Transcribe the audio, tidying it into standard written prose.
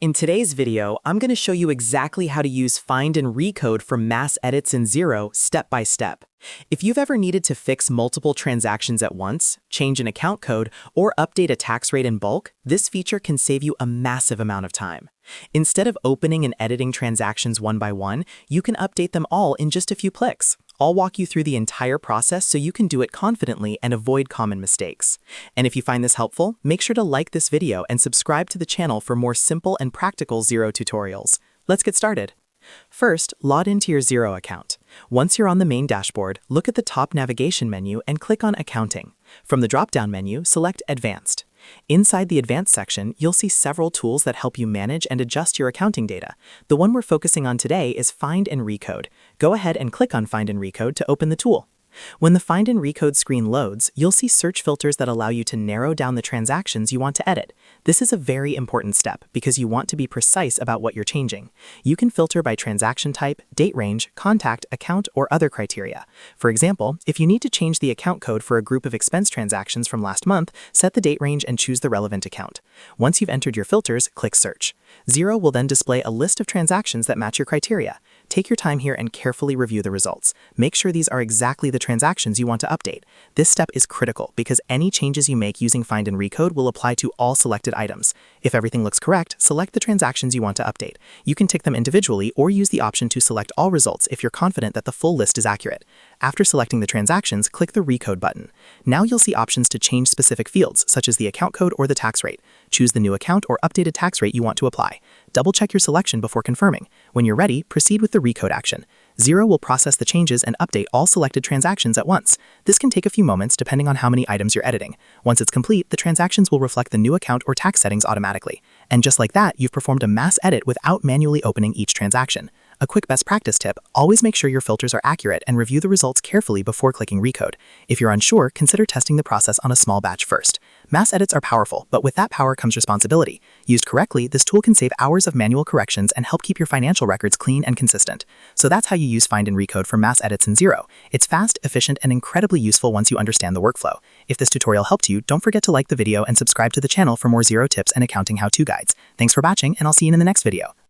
In today's video, I'm going to show you exactly how to use Find and Recode for mass edits in Xero step by step. If you've ever needed to fix multiple transactions at once, change an account code, or update a tax rate in bulk, this feature can save you a massive amount of time. Instead of opening and editing transactions one by one, you can update them all in just a few clicks. I'll walk you through the entire process so you can do it confidently and avoid common mistakes. And if you find this helpful, make sure to like this video and subscribe to the channel for more simple and practical Xero tutorials. Let's get started. First, log into your Xero account. Once you're on the main dashboard, look at the top navigation menu and click on Accounting. From the drop-down menu, select Advanced. Inside the Advanced section, you'll see several tools that help you manage and adjust your accounting data. The one we're focusing on today is Find and Recode. Go ahead and click on Find and Recode to open the tool. When the Find and Recode screen loads, you'll see search filters that allow you to narrow down the transactions you want to edit. This is a very important step because you want to be precise about what you're changing. You can filter by transaction type, date range, contact, account, or other criteria. For example, if you need to change the account code for a group of expense transactions from last month, set the date range and choose the relevant account. Once you've entered your filters, click Search. Xero will then display a list of transactions that match your criteria. Take your time here and carefully review the results. Make sure these are exactly the transactions you want to update. This step is critical because any changes you make using Find and Recode will apply to all selected items. If everything looks correct, select the transactions you want to update. You can tick them individually or use the option to select all results if you're confident that the full list is accurate. After selecting the transactions, click the Recode button. Now you'll see options to change specific fields, such as the account code or the tax rate. Choose the new account or updated tax rate you want to apply. Double-check your selection before confirming. When you're ready, proceed with the Recode action. Xero will process the changes and update all selected transactions at once. This can take a few moments depending on how many items you're editing. Once it's complete, the transactions will reflect the new account or tax settings automatically. And just like that, you've performed a mass edit without manually opening each transaction. A quick best practice tip, always make sure your filters are accurate and review the results carefully before clicking Recode. If you're unsure, consider testing the process on a small batch first. Mass edits are powerful, but with that power comes responsibility. Used correctly, this tool can save hours of manual corrections and help keep your financial records clean and consistent. So that's how you use Find and Recode for mass edits in Xero. It's fast, efficient, and incredibly useful once you understand the workflow. If this tutorial helped you, don't forget to like the video and subscribe to the channel for more Xero tips and accounting how-to guides. Thanks for watching, and I'll see you in the next video.